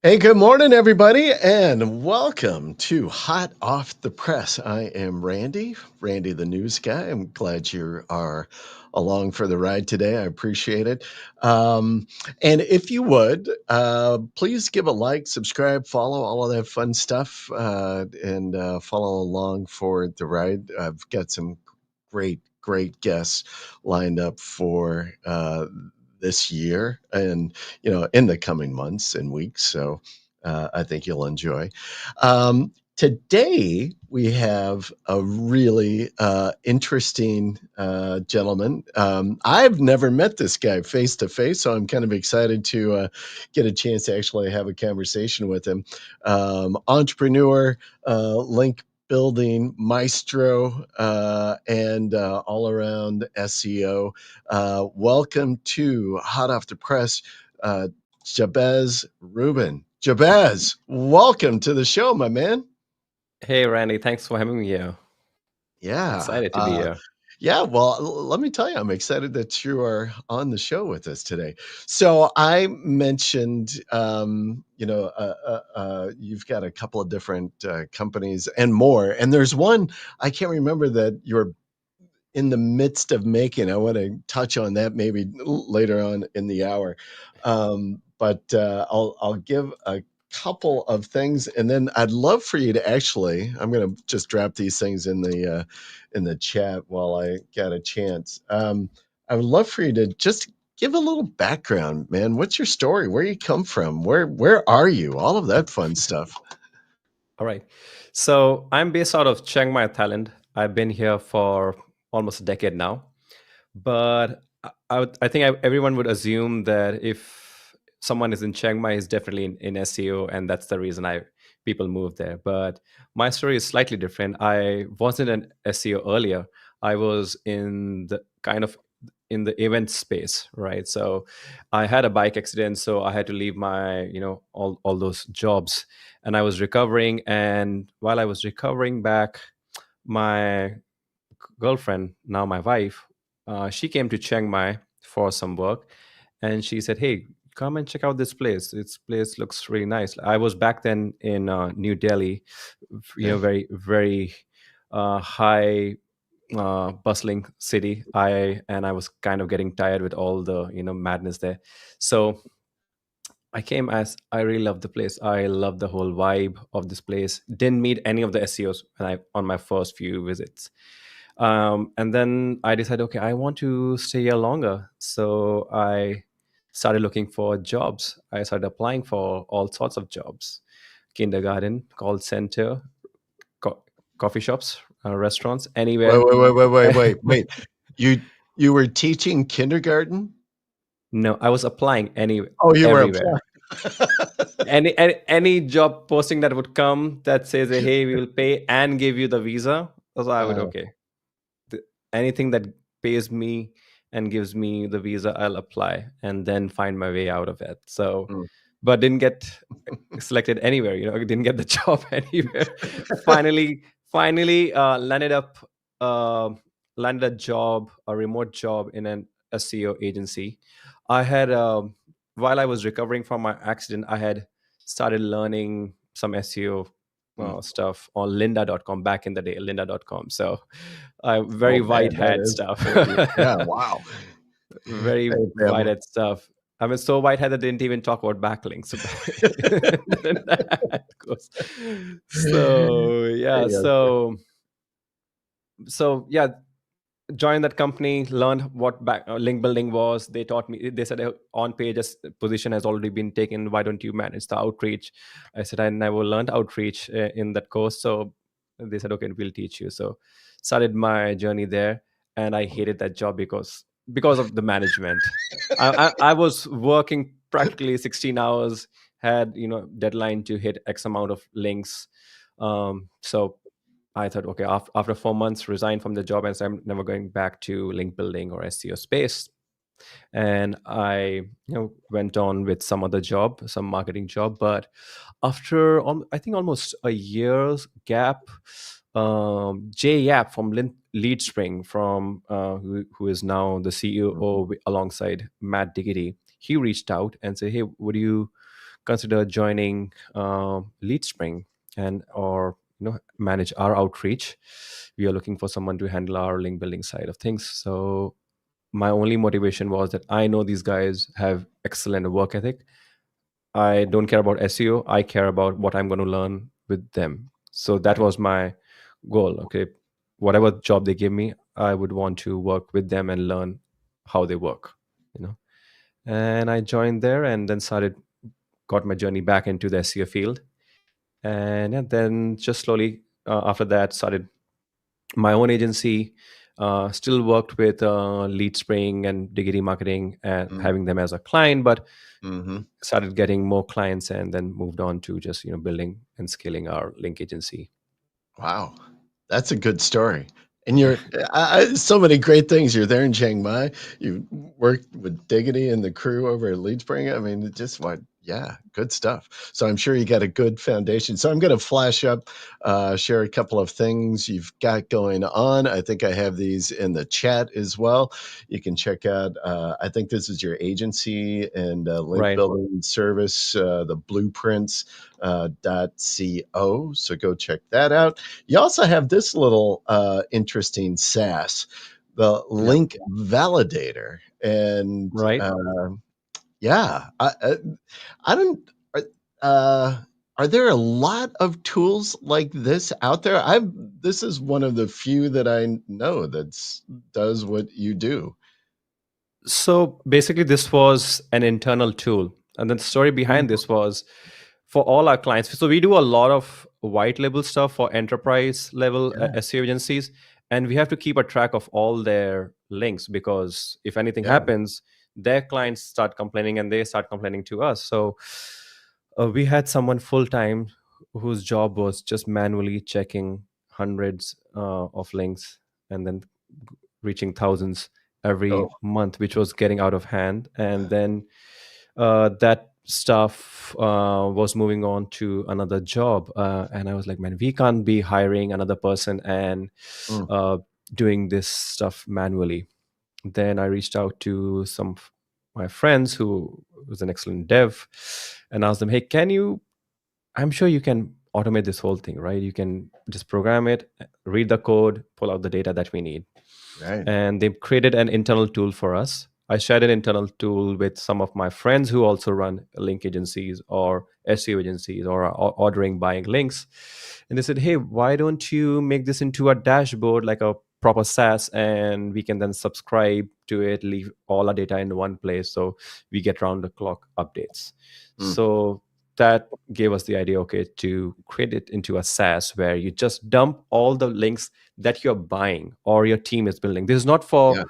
Hey, good morning, everybody, and welcome to Hot Off the Press. I am Randy the news guy. I'm glad you are along for the ride today. I appreciate it. And if you would, please give a like, subscribe, follow, all of that fun stuff, and follow along for the ride. I've got some great guests lined up for this year and in the coming months and weeks. So I think you'll enjoy. Today we have a really interesting gentleman. I've never met this guy face to face, so I'm kind of excited to get a chance to actually have a conversation with him. Entrepreneur, Link Building maestro, and all around SEO. Welcome to Hot Off the Press, Jabez Reuben. Jabez, welcome to the show, my man. Hey, Randy, thanks for having me here. Yeah. Excited to be here. Yeah, well, let me tell you, I'm excited that you are on the show with us today. So I mentioned, you've got a couple of different companies and more, and there's one I can't remember that you're in the midst of making. I want to touch on that maybe later on in the hour, but I'll give a couple of things, and then I'd love for you to actually. I'm going to just drop these things in the chat while I get a chance. I would love for you to just give a little background, man. What's your story? Where you come from? Where are you? All of that fun stuff. All right. So I'm based out of Chiang Mai, Thailand. I've been here for almost a decade now. But I think everyone would assume that if someone is in Chiang Mai, is definitely in SEO, and that's the reason people move there. But my story is slightly different. I wasn't an SEO earlier. I was in the event space, right? So I had a bike accident, so I had to leave my all those jobs, and I was recovering. And while I was recovering back, my girlfriend, now my wife, she came to Chiang Mai for some work, and she said, "Hey, come and check out this place. This place looks really nice." I was back then in New Delhi, Okay. very high bustling city. I was kind of getting tired with all the madness there. So I came as I really love the place. I love the whole vibe of this place. Didn't meet any of the SEOs on my first few visits. And then I decided, okay, I want to stay here longer. So I started looking for jobs. I started applying for all sorts of jobs: kindergarten, call center, co- coffee shops, restaurants, Wait, anywhere. wait, wait, wait, wait, wait, wait. You you were teaching kindergarten? No, I was applying Oh, you were everywhere. applying. Any job posting that would come that says, hey, we will pay and give you the visa. So I would, Uh, okay, anything that pays me and gives me the visa, I'll apply and then find my way out of it. So, mm. but didn't get selected anywhere. Didn't get the job anywhere. Finally, uh, landed a job, a remote job in an SEO agency. I had while I was recovering from my accident, I had started learning some SEO Mm. stuff on lynda.com back in the day, lynda.com. So very Oh, man, white that hat is stuff. yeah, wow. Very Hey, white man. hat stuff. I mean, so white hat that didn't even talk about backlinks. Then that goes. So yeah, Hey, yeah, joined that company, learned what link building was. They taught me. They said, on page position has already been taken. Why don't you manage the outreach? I said, I never learned outreach in that course. So they said, okay, we'll teach you. So started my journey there, and I hated that job because of the management. I was working practically 16 hours, had deadline to hit X amount of links. So I thought, okay, after 4 months, resign from the job and said, I'm never going back to link building or SEO space. And I, went on with some other job, some marketing job. But after, I think almost a year's gap, Jay Yap from Lead Spring, who is now the CEO alongside Matt Diggity, he reached out and said, "Hey, would you consider joining LeadSpring and or manage our outreach. We are looking for someone to handle our link building side of things. So my only motivation was that I know these guys have excellent work ethic. I don't care about SEO. I care about what I'm going to learn with them. So that Right. was my goal. Okay, whatever job they give me, I would want to work with them and learn how they work. You know, and I joined there and then got my journey back into the SEO field, and yeah, then just slowly after that started my own agency. Still worked with LeadSpring and Diggity Marketing and having them as a client, but Mm-hmm. started getting more clients and then moved on to just building and scaling our link agency. Wow, that's a good story. And you're so many great things. You're there in Chiang Mai. You worked with Diggity and the crew over at Leadspring. I mean, just what? Yeah, good stuff. So I'm sure you got a good foundation. So I'm going to flash up, share a couple of things you've got going on. I think I have these in the chat as well. You can check out. I think this is your agency and link Right. building service, the Blueprints .co. So go check that out. You also have this little interesting SaaS, the Yeah. Link Validator, and Right. yeah, I don't. Uh, are there a lot of tools like this out there? This is one of the few that I know that does what you do. So basically, this was an internal tool. And then the story behind Mhm. this was for all our clients. So we do a lot of white label stuff for enterprise level Yeah, SEO agencies. And we have to keep a track of all their links because if anything yeah. happens, their clients start complaining and they start complaining to us. So we had someone full time whose job was just manually checking hundreds of links and then reaching thousands every Oh, month, which was getting out of hand. And then that stuff was moving on to another job. And I was like, man, we can't be hiring another person and mm, uh, doing this stuff manually. Then I reached out to some of my friends who was an excellent dev and asked them, hey, I'm sure you can automate this whole thing, right? You can just program it, read the code, pull out the data that we need. right. And they created an internal tool for us. I shared an internal tool with some of my friends who also run link agencies or SEO agencies or are ordering buying links. And they said, hey, why don't you make this into a dashboard like a proper SaaS and we can then subscribe to it, leave all our data in one place so we get round the clock updates. Mm, So that gave us the idea, okay, to create it into a SaaS where you just dump all the links that you're buying or your team is building. yeah,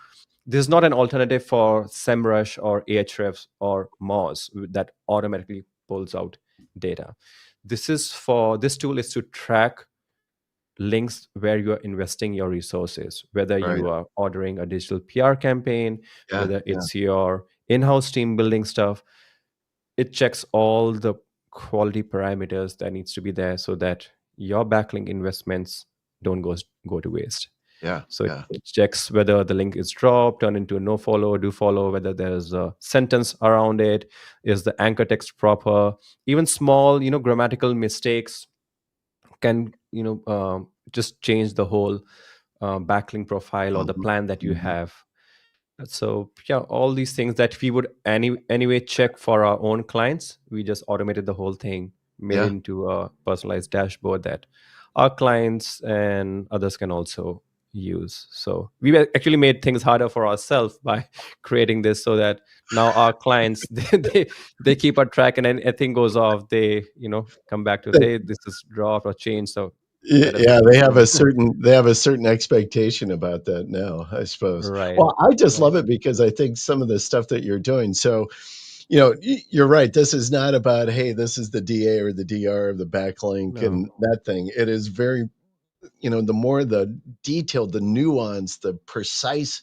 This is not an alternative for SEMrush or Ahrefs or Moz that automatically pulls out data. This tool is to track links where you are investing your resources, whether right. you are ordering a digital PR campaign, Yeah, whether yeah, it's your in-house team building stuff. It checks all the quality parameters that needs to be there so that your backlink investments don't go to waste. yeah, So yeah. it checks whether the link is dropped, turned into a no follow, do follow, whether there's a sentence around it, is the anchor text proper. Even small, grammatical mistakes can, just change the whole backlink profile or the Mhm, plan that you mhm. have. So yeah, all these things that we would anyway check for our own clients, we just automated the whole thing, made it Yeah. into a personalized dashboard that our clients and others can also use. So actually made things harder for ourselves by creating this so that now our clients they keep a track and then anything goes off, they come back to us, hey, this is dropped or changed, so let us Yeah, know. they have a certain expectation about that now, I suppose. Right, Well, I just right. love it because I think some of the stuff that you're doing. So, you know, you're right. This is not about, hey, this is the DA or the DR of the backlink No. and that thing. It is very, the more the detailed, the nuance, the precise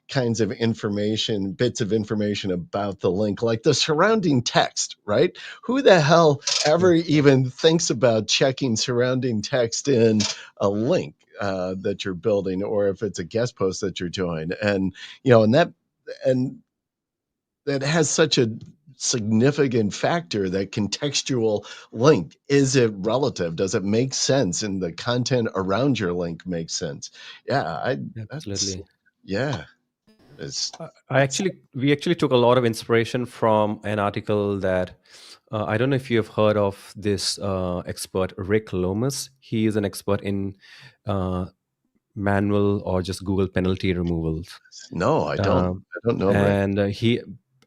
kinds of information, bits of information about the link, like the surrounding text, right? Who the hell Yeah. ever even thinks about checking surrounding text in a link that you're building, or if it's a guest post that you're doing? And, and that has significant factor, that contextual link. Is it relative? Does it make sense? And the content around your link makes sense. Yeah, that's, Absolutely. yeah, it's, it's, We actually took a lot of inspiration from an article that I don't know if you have heard of this expert Rick Lomas. He is an expert in uh, manual or just Google penalty removals. no, I don't know, Rick. And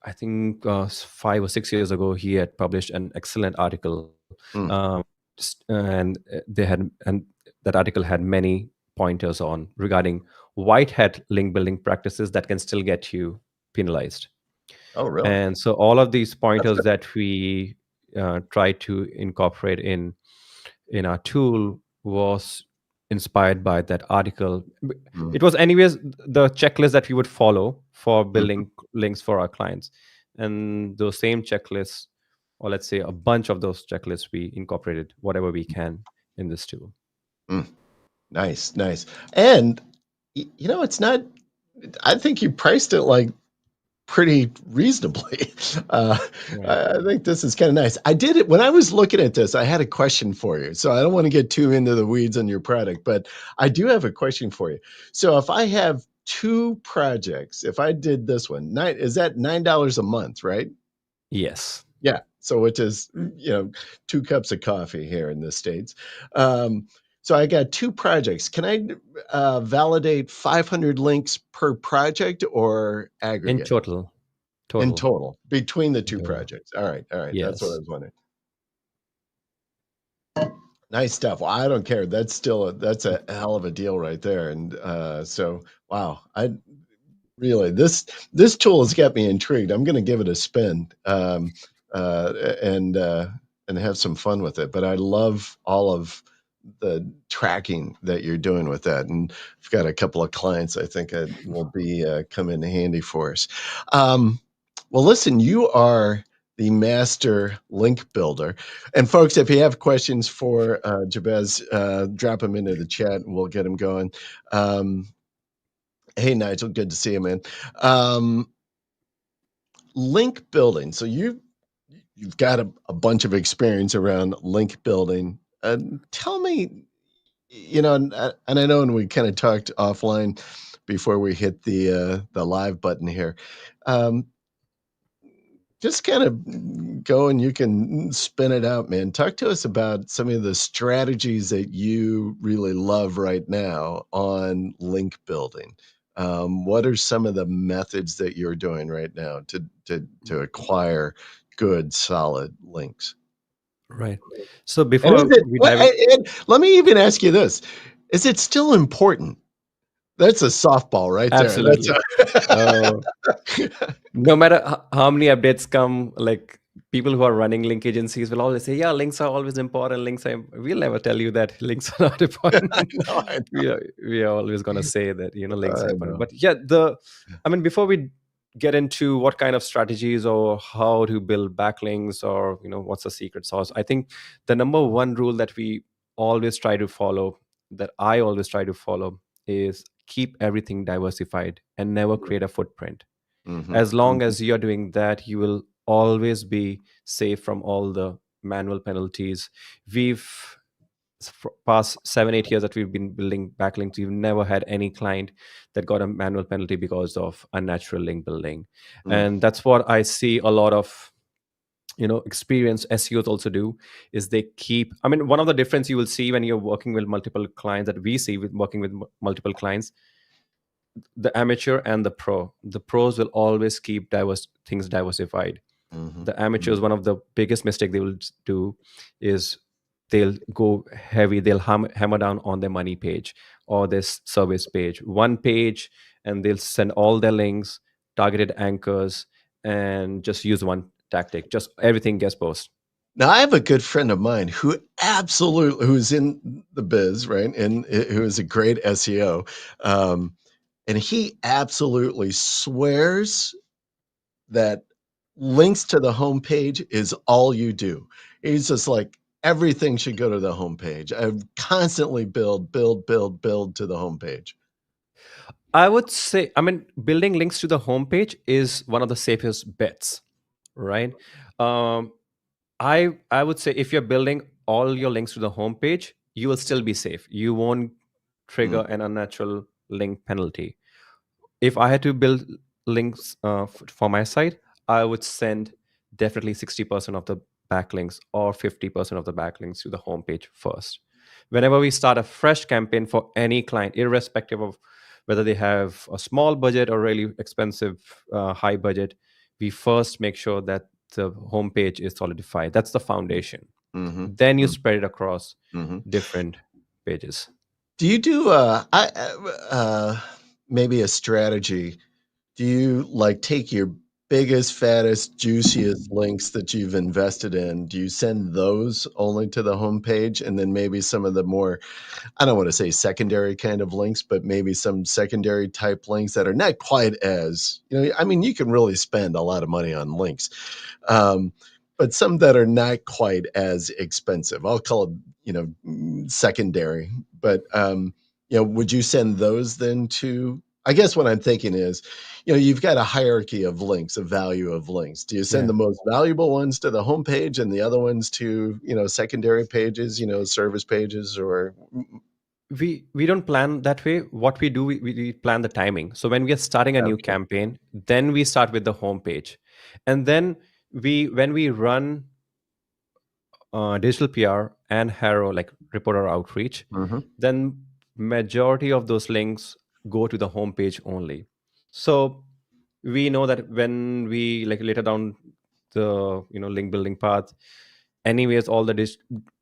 I think 5 or 6 years ago, he had published an excellent article, Mm, and that article had many pointers on regarding white hat link building practices that can still get you penalized. oh, really? And so all of these That's pointers good. that we try to incorporate in our tool was inspired by that article. Mm, It was anyways the checklist that we would follow for mhm, building links for our clients, and those same checklists, or let's say a bunch of those checklists, we incorporated whatever we can in this tool. mm. Nice, nice. And it's not. I think you priced it like pretty reasonably. Uh, Right. I think this is kind of nice. I did it when I was looking at this. I had a question for you, so I don't want to get too into the weeds on your product, but I do have a question for you. So if I have two projects, if I did this one, is that $9 a month, right? Yes. Yeah. So which is, 2 cups of coffee here in the States. Um, so I got 2 projects. Can I, validate 500 links per project or In aggregate? total. In Total. total, between the In 2 total. projects. All right, that's what I Yes. was wondering. Nice stuff. Well, I don't care. That's a hell of a deal right there, and, so, wow, really, this tool has got me intrigued. I'm gonna give it a spin, and have some fun with it. But I love all of the tracking that you're doing with that, and I've got a couple of clients I think it will be come in handy for us. Um, well, listen, you are the master link builder, and folks, if you have questions for Jabez, drop them into the chat, and we'll get them going. Um, Hey, Nigel, good to see you, man. Um, Link building. So you've got a bunch of experience around link building. Tell me, and I know, and we kind of talked offline before we hit the live button here. Um, just kind of go and you can spin it out, man. Talk to us about some of the strategies that you really love right now on link building. What are some of the methods that you're doing right now to acquire good, solid links? Right. So And is before it we what? dive in, And let me even ask you this: is it still important? That's a softball right there. That's absolutely. Uh, a no matter how many updates come, like people who are running link agencies will always say, yeah, links are always important, we'll never tell you that links are not important. no, I We are always going to say that links are I important. know. But yeah, before we get into what kind of strategies or how to build backlinks, or what's the secret sauce, I think the number one rule that we always try to follow, that I always try to follow, is keep everything diversified and never create a footprint. Mhm, As long mhm, as you're doing that, you will always be safe from all the manual penalties. We've for past 7 8 years that we've been building backlinks, we've never had any client that got a manual penalty because of unnatural link building. mm, And that's what I see a lot of experienced SEOs also do, is they keep, one of the difference you will see when you're working with multiple clients, that we see with working with multiple clients, the amateur and the pro. The pros will always keep diverse things diversified. mhm, The amateurs, mhm. one of the biggest mistake they will do is they'll go heavy, they'll hammer down on their money page or this service page, one page, and they'll send all their links, targeted anchors, and just use one tactic, just everything gets post. Now, I have a good friend of mine who's in the biz, right, and who is a great SEO, um, and he absolutely swears that links to the homepage is all you do. He's just like, everything should go to the homepage. I constantly build to the homepage. I would say, building links to the homepage is one of the safest bets. right? Um, I would say if you're building all your links to the homepage, you will still be safe. You won't Mm, trigger an unnatural link penalty. If I had to build links for my site, I would send definitely 60% of the backlinks or 50% of the backlinks to the homepage first. Whenever we start a fresh campaign for any client, irrespective of whether they have a small budget or really expensive high budget, we first make sure that the homepage is solidified. That's the foundation. mhm, Then you mm, spread it across mhm. different pages. Do you do, maybe a strategy? Do you, like, take your biggest, fattest, juiciest links that you've invested in, do you send those only to the homepage, and then maybe some of the more, I don't wanna say secondary kind of links, but maybe some secondary type links that are not quite as, I mean, you can really spend a lot of money on links, um, but some that are not quite as expensive. I'll call it, secondary. But would you send those then to? I guess what I'm thinking is, you've got a hierarchy of links, a value of links. Do you send Yeah. the most valuable ones to the homepage and the other ones to, secondary pages, service pages, or? We don't plan that way. What we do, we plan the timing. So when we are starting a new Okay. campaign, then we start with the homepage, and then when we run digital PR and Haro, like reporter outreach, Mhm. then majority of those links go to the homepage only. So we know that when we like later down the link building path, anyways, all the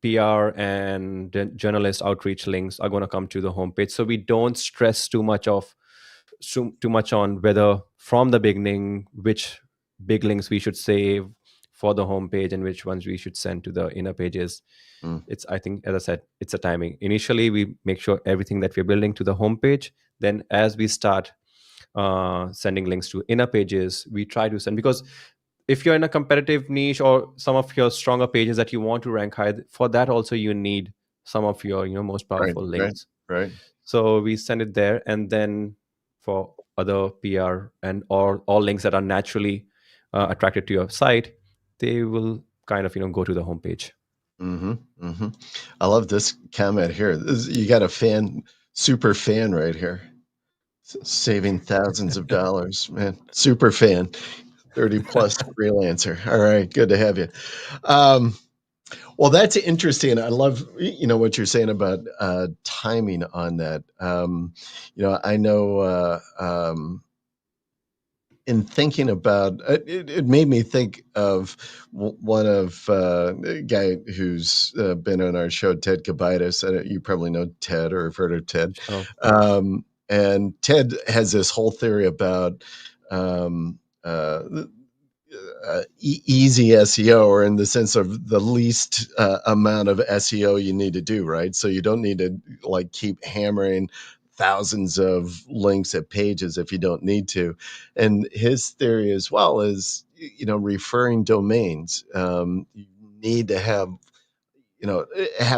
PR and journalist outreach links are going to come to the homepage. So we don't stress too much on whether from the beginning which big links we should save for the homepage and which ones we should send to the inner pages. Mm. It's, I think, as I said, it's a timing. Initially we make sure everything that we're building to the homepage, then as we start sending links to inner pages, we try to send, because if you're in a competitive niche or some of your stronger pages that you want to rank high, for that also you need some of your most Right, powerful right, links. right. So we send it there, and then for other PR and or all links that are naturally attracted to your site, they will kind of go to the homepage. Mhm, mhm. I love this comment here. You got a super fan right here. Saving thousands of dollars, man. Super fan, 30 plus freelancer. All right, good to have you. Um, well, that's interesting. I love, what you're saying about timing on that. I know in thinking about it made me think of one of a guy who's been on our show, Ted Kabitis. You probably know Ted or have heard of Ted. Yeah. And Ted has this whole theory about um, uh, easy SEO, or in the sense of the least amount of SEO you need to do, right? So you don't need to like keep hammering thousands of links at pages if you don't need to. And his theory as well is, referring domains. You need to have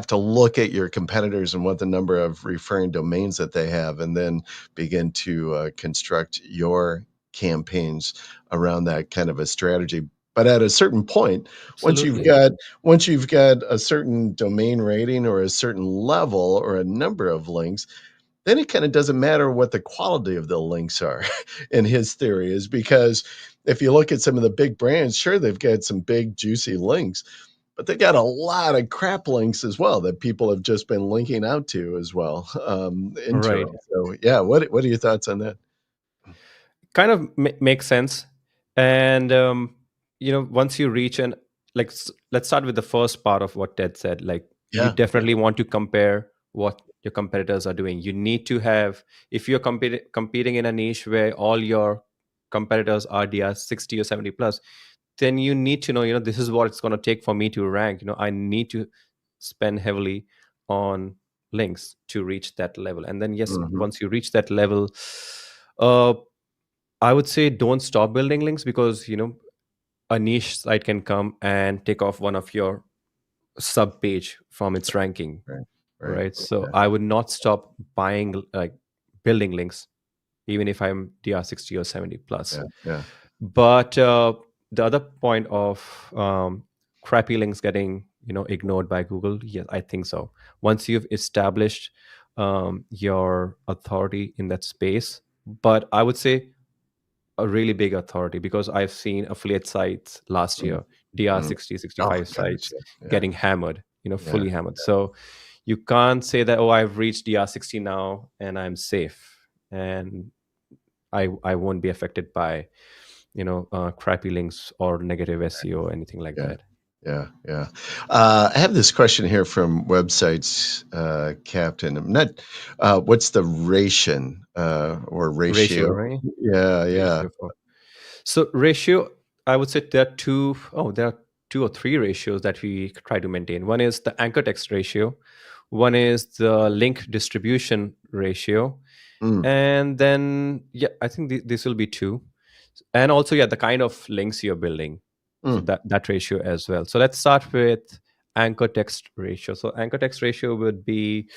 to look at your competitors and what the number of referring domains that they have, and then begin to construct your campaigns around that kind of a strategy. But at a certain point, once you've Absolutely. got once you've got a certain domain rating or a certain level or a number of links, then it kind of doesn't matter what the quality of the links are. In his theory is because if you look at some of the big brands, sure, they've got some big juicy links, but they got a lot of crap links as well that people have just been linking out to as well, into Right. them. So yeah, what are your thoughts on that? Kind of makes sense. And once you reach and like let's start with the first part of what Ted said. Like, you Yeah, yeah. definitely want to compare what your competitors are doing. You need to have, if you're competing in a niche where all your competitors are DR 60 or 70 plus, then you need to know, this is what it's going to take for me to rank. I need to spend heavily on links to reach that level. And then yes, Mhm. once you reach that level, uh I would say don't stop building links, because a niche site can come and take off one of your sub page from its ranking, Right, right. right? So Yeah, I would not stop buying, like, building links, even if I'm DR 60 or 70 plus. yeah, yeah. But the other point of crappy links getting ignored by Google, yes, I think so. Once you've established your authority in that space, but I would say a really big authority, because I've seen affiliate sites last Mm, year, dr mm. 60, Oh, 65 sites gotcha. Yeah, getting hammered, yeah, fully hammered. So you can't say that, oh, I've reached dr 60 now and I'm safe, and I won't be affected by crappy links or negative SEO or anything like yeah, that. yeah, yeah. I have this question here from websites, Captain. I'm not. What's the ration or Ratio, ratio? right? Yeah, yeah. Ratio for So ratio, I would say there are two or three ratios that we try to maintain. One is the anchor text ratio, one is the link distribution ratio, Mm, and then yeah, I think this will be two, and also yeah, the kind of links you're building, so mm, that ratio as well. So let's start with anchor text ratio. So anchor text ratio would be,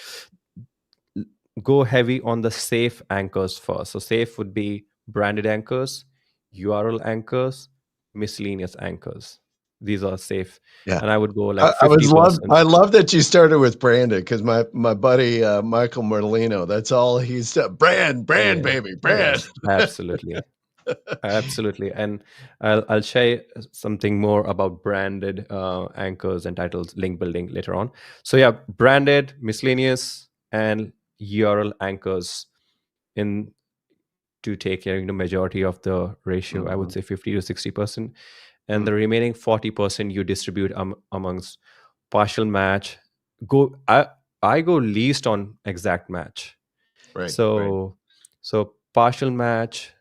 go heavy on the safe anchors first. So safe would be branded anchors, URL anchors, miscellaneous anchors. These are safe, yeah. and I would go like I was love. 50%. I love that you started with branded because my buddy Michael Merlino. That's all he's brand Yeah, baby, brand. yes, absolutely. Absolutely. And I'll share something more about branded anchors and titles, link building later on. So yeah, branded, miscellaneous, and URL anchors in to take care, majority of the ratio. I would Mhm, say 50 to 60%, and mm, the remaining 40% you distribute amongst partial match. Go I go least on exact match. right, right. So partial match,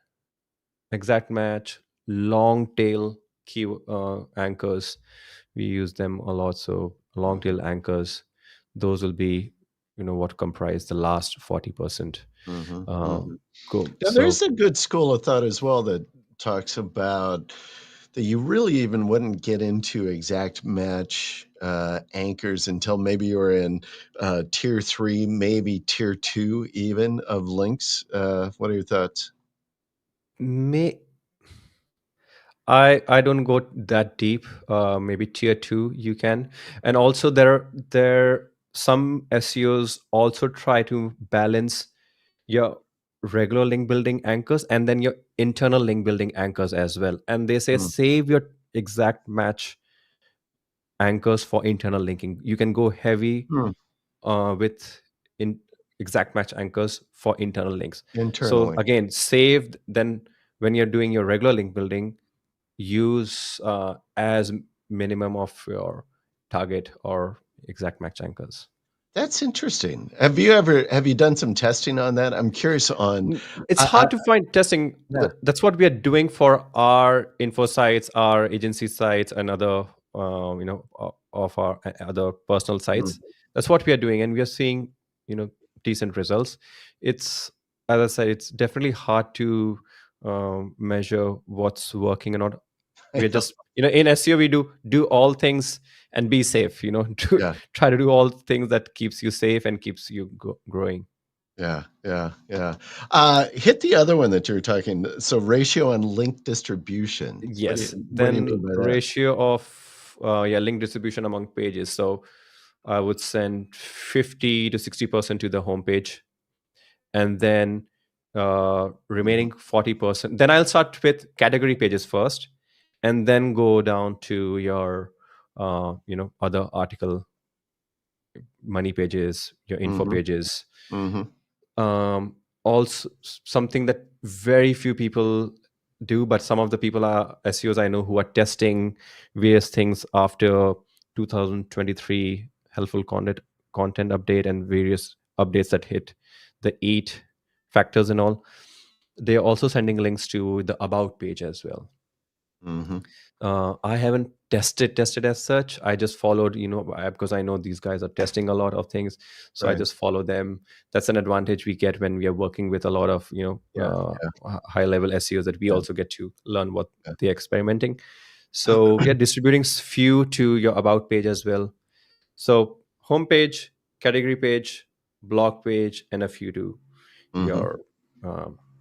exact match, long tail key anchors, we use them a lot. So long Mhm, tail anchors, those will be what comprise the last 40%. mhm, uh, mhm. go Yeah, so there's a good school of thought as well that talks about that you really even wouldn't get into exact match anchors until maybe you're in tier three, maybe tier two, even of links. What are your thoughts? may I don't go that deep. Maybe tier two you can, and also there some SEOs also try to balance your regular link building anchors and then your internal link building anchors as well. And they say Mm, save your exact match anchors for internal linking. You can go heavy mm, with in exact match anchors for internal links. So internally. again, save then when you're doing your regular link building, use as minimum of your target or exact match anchors. That's interesting. Have you done some testing on that? I'm curious on. It's I hard to find testing. yeah. That's what we are doing for our info sites, our agency sites, and other, of our other personal sites. Mm. That's what we are doing, and we are seeing, decent results. It's, as I said, it's definitely hard to measure what's working or not. I We're know. just, in SEO we do all things and be safe. To Yeah. try to do all things that keeps you safe and keeps you growing. Yeah, yeah, yeah. Hit the other one that you were talking. So ratio and link distribution. Yes. What do you Then mean by that? ratio of link distribution among pages. So I would send 50 to 60% to the homepage, and then Mhm, remaining 40%. Then I'll start with category pages first, and then go down to your other article money pages, your info mhm, pages. mhm. Also something that very few people do, but some of the people are SEOs I know who are testing various things after 2023 helpful content update and various updates that hit the eight factors and all. They are also sending links to the about page as well. Mhm. I haven't tested as such. I just followed, because I know these guys are testing a lot of things, so I Right. just follow them. That's an advantage we get when we are working with a lot of, Yeah, yeah, high level SEOs, that we yeah, also get to learn what yeah. they're experimenting. So yeah, distributing few to your about page as well. So homepage, category page, blog page, and a few to Mhm. your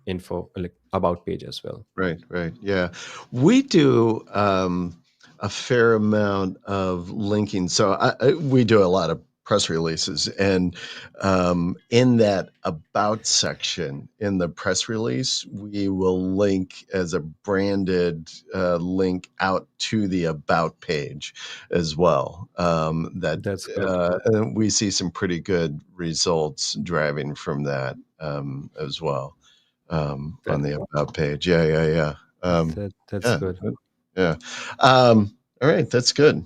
info, like about page as well. Right, right. Yeah. We do a fair amount of linking. So we do a lot of press releases. And in that about section in the press release, we will link as a branded link out to the about page as well. That's good. And we see some pretty good results driving from that as well That, on the about page. Yeah, yeah, yeah. that's Yeah, good. yeah. All right, that's good.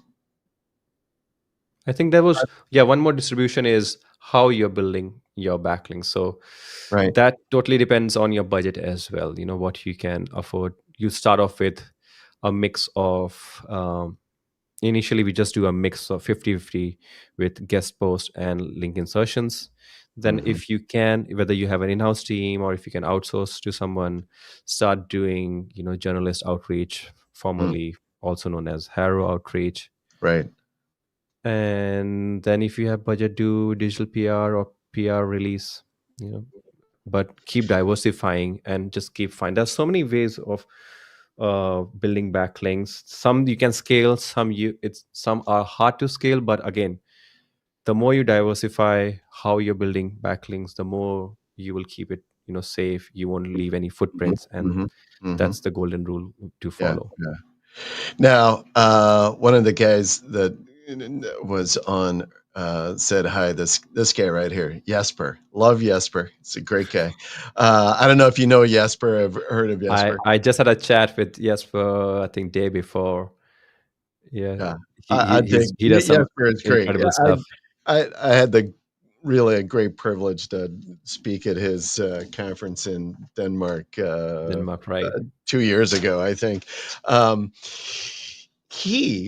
I think there was, yeah, one more distribution is how you're building your backlinks. So Right. that totally depends on your budget as well, what you can afford. You start off with a mix of, initially we just do a mix of 50-50 with guest posts and link insertions. Then Hmm. if you can, whether you have an in-house team or if you can outsource to someone, start doing, journalist outreach, formerly also known as Harrow outreach. Right. And then if you have budget, do digital PR or PR release, you know but keep diversifying and just keep finding. There's so many ways of building backlinks. Some you can scale, some are hard to scale, but again, the more you diversify how you're building backlinks, the more you will keep it safe. You won't leave any Hmm. footprints, and Hmm. Hmm. that's the golden rule to Yeah, follow. yeah. Now, one of the guys that was on said, "Hi, this guy right here, Jesper. Love Jesper. It's a great guy. I don't know if you know Jesper. I've heard of I Jesper. I just had a chat with Jesper, I think day before. Yeah, Yeah, he he I he's, dig he does some Jesper is great. Yeah, incredible stuff. I had the really a great privilege to speak at his conference in Denmark Denmark, right? 2 years ago, I think. Um,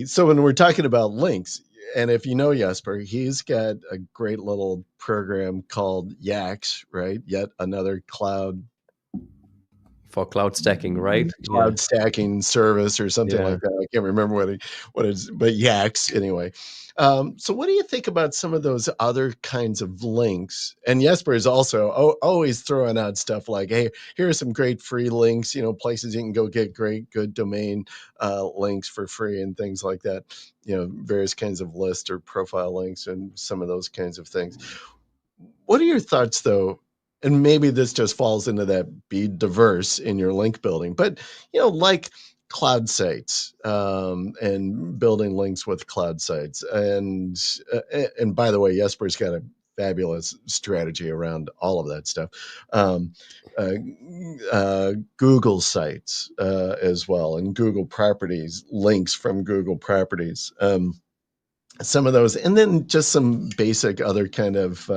so when we're talking about links, and if you know Jesper, he's got a great little program called Yax, right? Yet another For cloud stacking, right? Yeah, cloud stacking service or something yeah. like that. I can't remember what it's, but Yaks anyway. So what do you think about some of those other kinds of links? And Jesper is also always throwing out stuff like, "Hey, here are some great free links. Places you can go get great, good domain links for free and things like that. Various kinds of list or profile links and some of those kinds of things." What are your thoughts, though? And maybe this just falls into that be diverse in your link building, but like cloud sites and building links with cloud sites, and by the way, Jesper's got a fabulous strategy around all of that stuff. Um, uh, Google sites as well, and Google properties, links from Google properties. Some of those, and then just some basic other kind of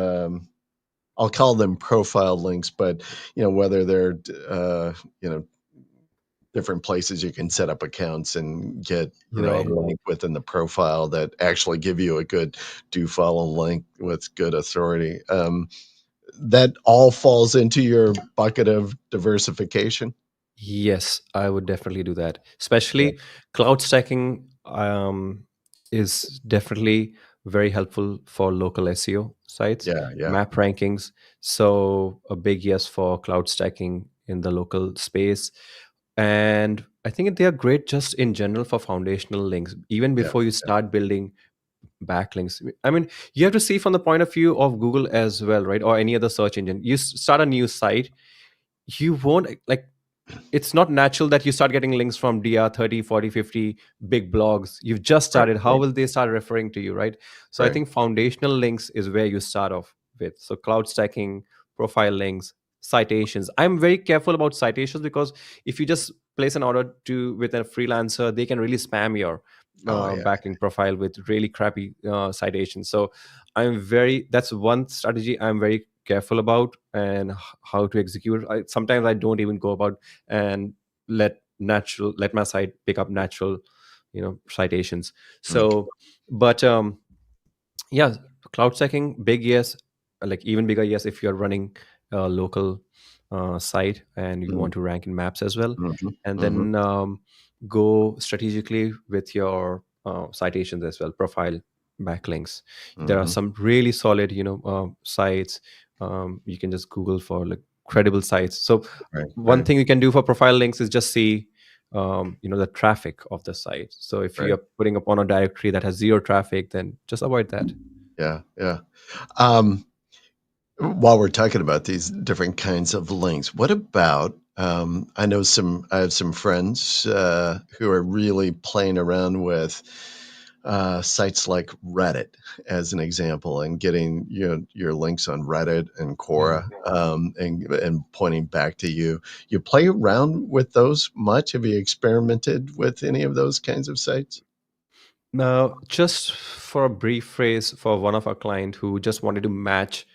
I'll call them profile links, but whether they're different places you can set up accounts and get a Right. link within the profile that actually give you a good do follow link with good authority. That all falls into your bucket of diversification. Yes, I would definitely do that. Yeah, Especially cloud stacking is definitely very helpful for local SEO sites, yeah, yeah, map rankings. So a big yes for cloud stacking in the local space. And I think they are great just in general for foundational links, even yeah, before you start building backlinks. I mean, you have to see from the point of view of Google as well, right? Or any other search engine. You start a new site, you won't like, it's not natural that you start getting links from DR 30, 40, 50 big blogs. You've just right, started. How will they start referring to you, right? So I right. think foundational links is where you start off with. So cloud stacking, profile links, citations. I'm very careful about citations because if you just place an order with a freelancer, they can really spam your Oh yeah, backlink profile with really crappy citations. So that's one strategy I'm very careful about, and how to execute. Sometimes I don't even go about and let my site pick up natural citations. okay. So but yeah, cloud stacking, big yes, like even bigger yes if you're running a local site and you Mm-hmm, want to rank in maps as well. mm-hmm, And mm-hmm, then go strategically with your citations as well, profile backlinks. There are mm-hmm. some really solid sites. You can just Google for like credible sites. So Right, one right, thing you can do for profile links is just see the traffic of the site. So if right. you're putting up on a directory that has zero traffic, then just avoid that. Yeah, yeah. Um, while we're talking about these different kinds of links, what about I have some friends who are really playing around with sites like Reddit, as an example, and getting your links on Reddit and Yeah. Quora, and pointing back to you. You play around with those much? Have you experimented with any of those kinds of sites? Now, just for a brief phrase for one of our client who just wanted to match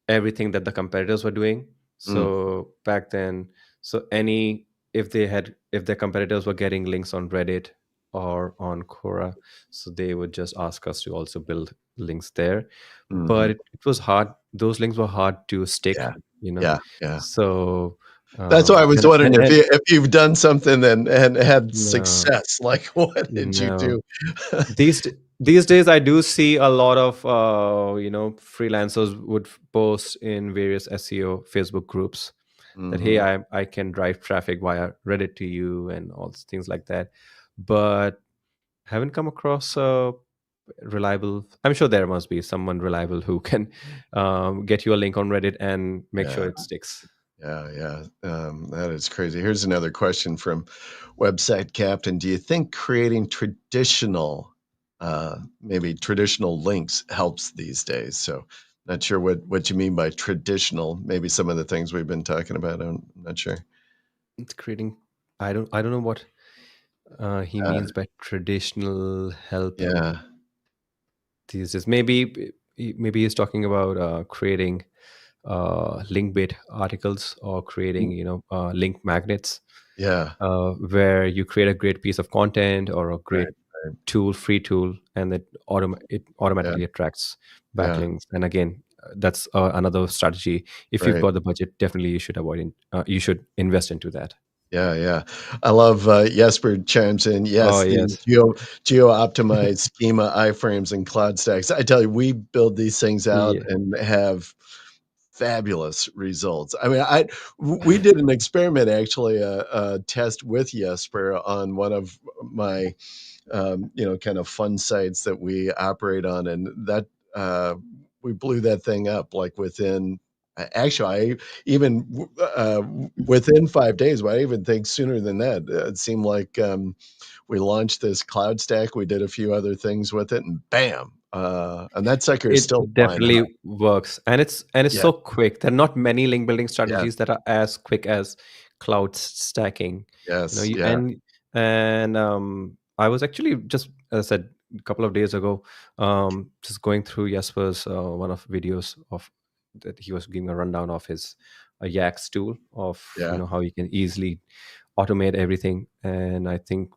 everything that the competitors were doing. Mm, So back then, so any if their competitors were getting links on Reddit or on Quora, so they would just ask us to also build links there. But mhm. it was hard. Those links were hard to stick, Yeah, you know. yeah, yeah. So That's why I was wondering and if you've done something and had no, success. Like, what did you no. do? These days I do see a lot of freelancers would post in various SEO Facebook groups that, hey, Mhm. I can drive traffic via Reddit to you and all things like that, but haven't come across a reliable. I'm sure there must be someone reliable who can get you a link on Reddit and make sure Yeah, it sticks. yeah, yeah. That is crazy. Here's another question from Website Captain. Do you think creating maybe traditional links helps these days? So, not sure what you mean by traditional. Maybe some of the things we've been talking about. I'm not sure. It's creating. I don't know what he Uh, means by traditional help yeah, these days. Maybe he's talking about creating link bait articles or creating link magnets yeah. where you create a great piece of content or a Right, great right. free tool, and it Yeah, automatically attracts yeah. backlinks. And again, that's another strategy. If you've Right. got the budget, definitely you should you should invest into that. Yeah, yeah. I love, Jesper chimes in, Oh yes, the yes. geo-optimized schema iframes and cloud stacks. I tell you, we build these things out Yeah. and have fabulous results. I mean, we did an experiment, actually, a test with Jesper on one of my kind of fun sites that we operate on, and that we blew that thing up like within. Actually, I even within 5 days. But I even think sooner than that. It seemed like we launched this cloud stack. We did a few other things with it, and bam! And that sucker is It still flying high. definitely works, and it's Yeah. so quick. There are not many link building Yes. strategies that are as quick as cloud stacking. Yes. You Yeah. and I was actually just, as I said, a couple of days ago, just going through Jesper's one of videos of that he was giving a rundown of his Yax tool of Yeah. how you can easily automate everything. And I think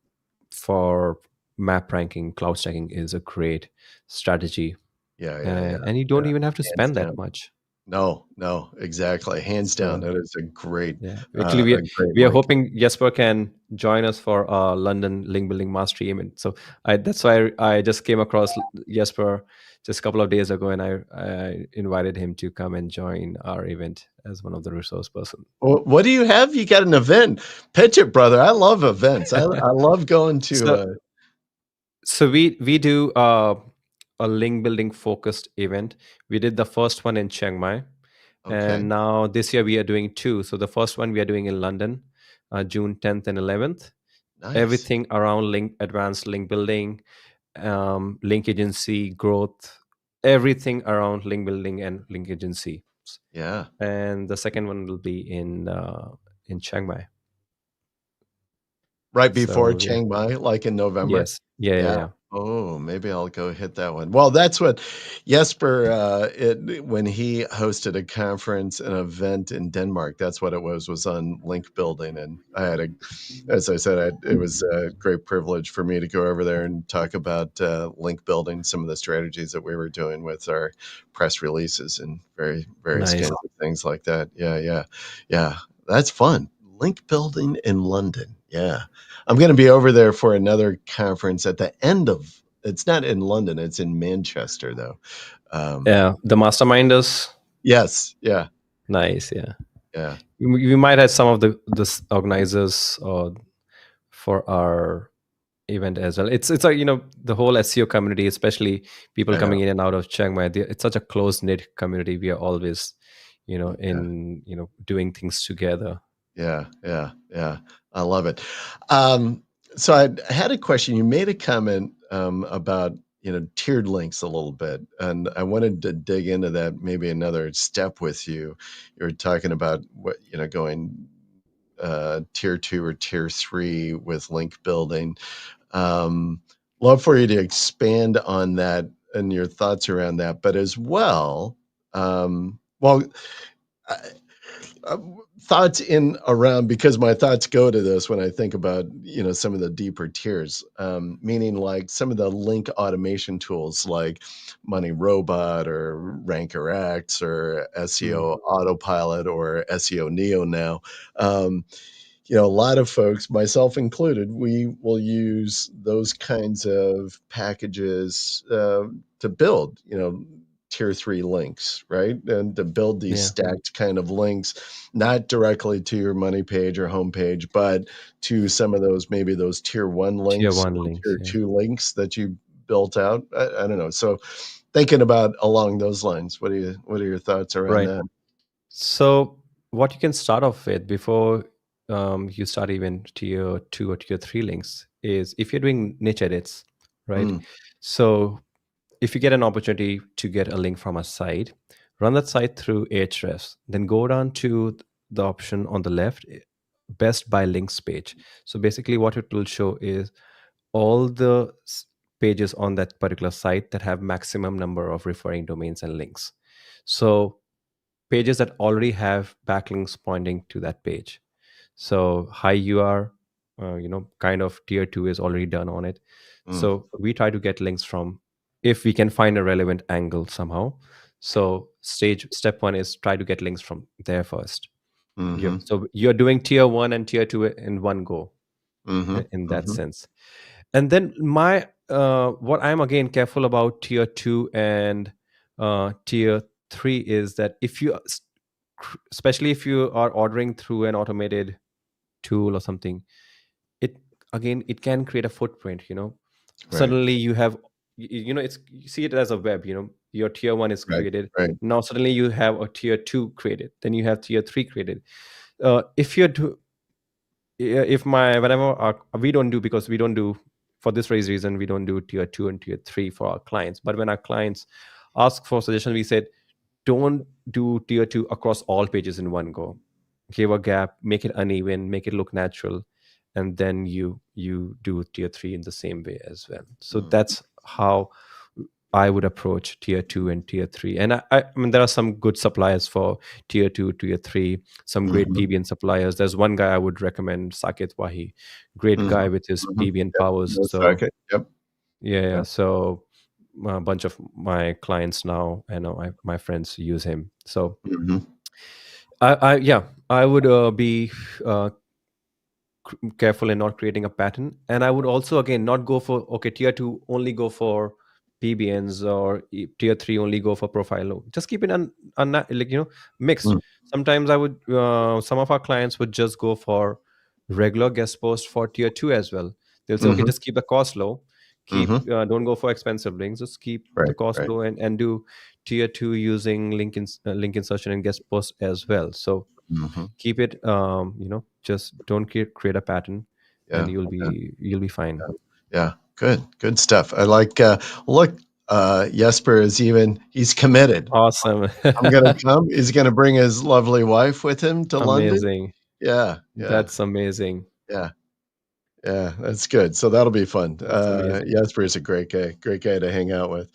for map ranking, cloud stacking is a great strategy, Yeah. Yeah. Yeah. and you Yeah. don't even have to Hands spend that down. much. No. No. Exactly. Hands down. So That is yeah, actually, a great we are link. hoping Jesper can join us for our London Link Building Mastery event. So that's why I just came across Jesper just a couple of days ago, and I invited him to come and join our event as one of the resource person. What do you have? You got an event. Pitch it, brother. I love events. I love going to, so we do a link building focused event. We did the first one in Chiang Mai, okay, and now this year we are doing two. So the first one we are doing in London, June 10th and 11th. nice. Everything around advanced link building, link agency growth, everything around link building and link agency. Yeah. And the second one will be in Chiang Mai. Right before So yeah, Chiang Mai, like in November? yes, yeah, yeah, Yeah. yeah. Oh, maybe I'll go hit that one. Well, that's what Jesper, when he hosted a conference, an event in Denmark, that's what it was on link building. And I had as I said, it was a great privilege for me to go over there and talk about link building, some of the strategies that we were doing with our press releases and various Nice. kinds of things like that. Yeah, yeah, yeah. That's fun. Link building in London. Yeah. I'm going to be over there for another conference at the end of. It's not in London. It's in Manchester, though. Um, Yeah, the mastermind is yes, yeah, nice. Yeah. Yeah. We might have some of the organizers for our event as well. It's a, the whole SEO community, especially people I know. coming in and out of Chiang Mai. It's such a close knit community. We are always, Yeah. doing things together. Yeah. Yeah. Yeah. I love it. Um, so I had a question. You made a comment about tiered links a little bit, and I wanted to dig into that maybe another step with you. You were talking about what going tier 2 or tier 3 with link building. Um, Love for you to expand on that and your thoughts around that, but as well, well, I, uh, thoughts in around, because my thoughts go to this when I think about some of the deeper tiers, meaning like some of the link automation tools like Money Robot or Ranker X or Mm. SEO Autopilot or SEO Neo now. Um, a lot of folks, myself included, we will use those kinds of packages to build, tier 3 links, right? And to build these Yeah, stacked kind of links, not directly to your money page or homepage, but to some of those, maybe those tier 1 tier links, one or links. tier Yeah. 2 links that you built out. I don't know. So thinking about along those lines, what are your thoughts around Right. that? So what you can start off with before you start even tier two or tier three links is if you're doing niche edits, right? Mm, So if you get an opportunity to get a link from a site, run that site through Ahrefs, then go down to the option on the left, best by links page. So basically, what it will show is all the pages on that particular site that have maximum number of referring domains and links. So pages that already have backlinks pointing to that page. So high UR, kind of tier two is already done on it. mm, So we try to get links from, if we can find a relevant angle somehow. So step one is try to get links from there first. mm-hmm, So you're doing tier one and tier two in one go, mm-hmm, in that mm-hmm. sense. And then my what I'm again careful about tier two and tier three is that if you, especially if you are ordering through an automated tool or something, it again it can create a footprint. Right, Suddenly you have, it's, you see it as a web. Your tier one is right, created, right. now suddenly you have a tier two created, then you have tier three created. If you're if my whenever we don't do, because we don't do, for this very reason, we don't do tier two and tier three for our clients. But when our clients ask for suggestion, we said don't do tier two across all pages in one go. Give a gap, make it uneven, make it look natural, and then you do tier three in the same way as well. So Mm, that's how I would approach tier two and tier three. And I mean, there are some good suppliers for tier two, tier three, some great mhm, PBN suppliers. There's one guy I would recommend, Saket Wahi, great mhm, guy with his mhm. PBN Yep, powers. no So second. Yep, yeah, yeah. yep. So a bunch of my clients now, I know my friends use him. So Mhm, yeah, I would be uh, careful in not creating a pattern. And I would also again not go for, okay, tier two only go for PBNs, or tier three only go for profile low. Just keep it like mixed. mm, Sometimes I would some of our clients would just go for regular guest post for tier two as well. They'll say, okay, mhm, just keep the cost low, keep mhm. don't go for expensive links, just keep the Right, cost right. low, and do tier two using link insertion and guest post as well. So Mhm. keep it just don't create a pattern, and Yeah, yeah, you'll be fine. yeah, yeah. Good stuff. I like, look, Jesper is he's committed. Awesome. I'm gonna come. He's gonna bring his lovely wife with him to London. Amazing. Yeah, yeah, That's amazing. yeah. Yeah, that's good. So that'll be fun. That's amazing. Jesper is a great guy to hang out with.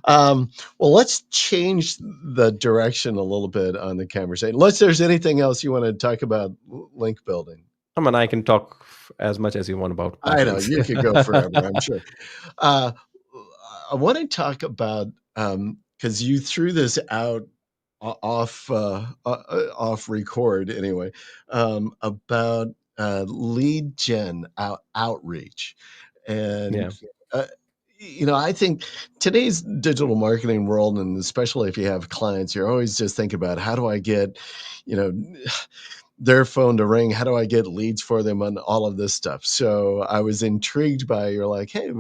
Well, let's change the direction a little bit on the conversation. Unless there's anything else you want to talk about link building. I mean, I can talk as much as you want about I know backlinks. you could go forever, I'm sure. Uh, I want to talk about because you threw this out off record anyway, about lead gen outreach, and Yeah. uh, I think today's digital marketing world, and especially if you have clients, you're always just thinking about how do I get, you know, their phone to ring? How do I get leads for them on all of this stuff? So I was intrigued by you're like, hey,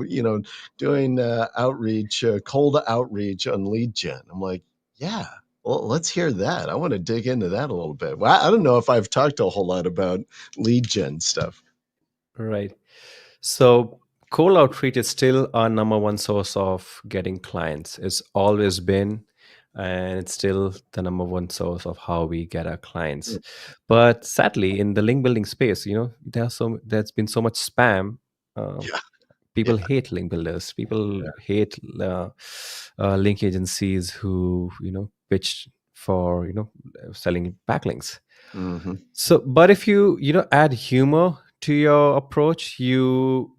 doing outreach, cold outreach on lead gen. I'm like, yeah, well, let's hear that. I want to dig into that a little bit. Well, I don't know if I've talked a whole lot about lead gen stuff. Right. So cold outreach is still our number one source of getting clients. It's always been, and it's still the number one source of how we get our clients. But sadly, in the link building space, there's been so much spam. Uh, Yeah, yeah, People hate link builders. People yeah. hate link agencies who pitch for selling backlinks. Hmm. So, but if you add humor to your approach, you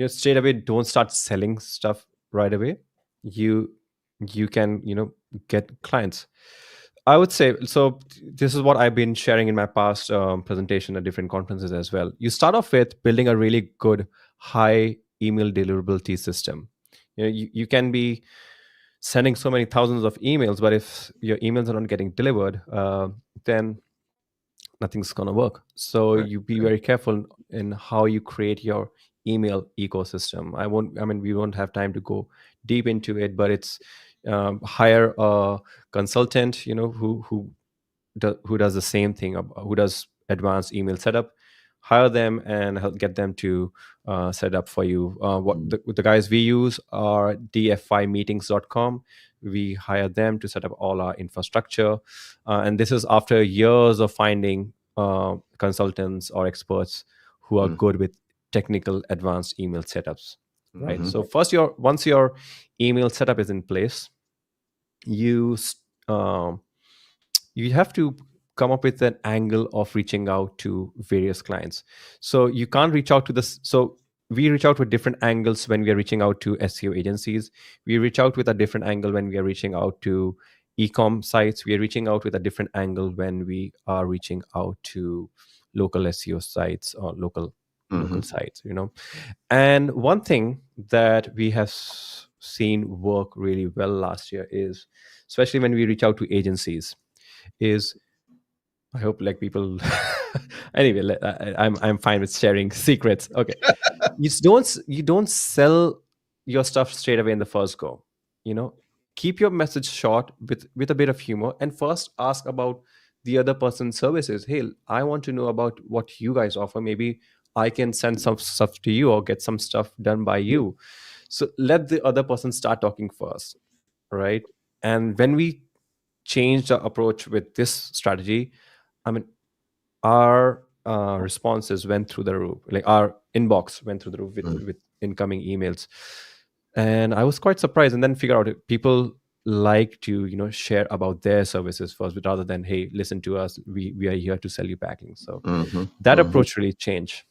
straight away don't start selling stuff right away. You you can get clients. I would say so. This is what I've been sharing in my past presentation at different conferences as well. You start off with building a really good high email deliverability system. You can be sending so many thousands of emails, but if your emails are not getting delivered, then nothing's going to work. So Right, you be right. very careful in how you create your email ecosystem. We won't have time to go deep into it, but it's hire a consultant who does the same thing, who does advanced email setup. Hire them and help get them to set up for you. What Mm, the guys we use are dfimeetings.com. We hire them to set up all our infrastructure, and this is after years of finding consultants or experts who are mm, good with technical advanced email setups. Right. mhm, So once your email setup is in place, you you have to come up with an angle of reaching out to various clients. So you can't reach out to this. So we reach out with different angles when we are reaching out to SEO agencies. We reach out with a different angle when we are reaching out to e-com sites. We are reaching out with a different angle when we are reaching out to local SEO sites or local mhm. sites. And one thing that we have seen work really well last year is, especially when we reach out to agencies, is I hope like people. Anyway, I'm fine with sharing secrets. Okay, you don't sell your stuff straight away in the first go. You know, keep your message short with a bit of humor, and first ask about the other person's services. Hey, I want to know about what you guys offer. Maybe I can send some stuff to you or get some stuff done by you. So let the other person start talking first, right? And when we change the approach with this strategy, I mean, our responses went through the roof. Like our inbox went through the roof with Mm, incoming emails, and I was quite surprised. And then figure out people like to share about their services first, rather than hey, listen to us. We are here to sell you backlinks. So mhm, that mhm. approach really changed.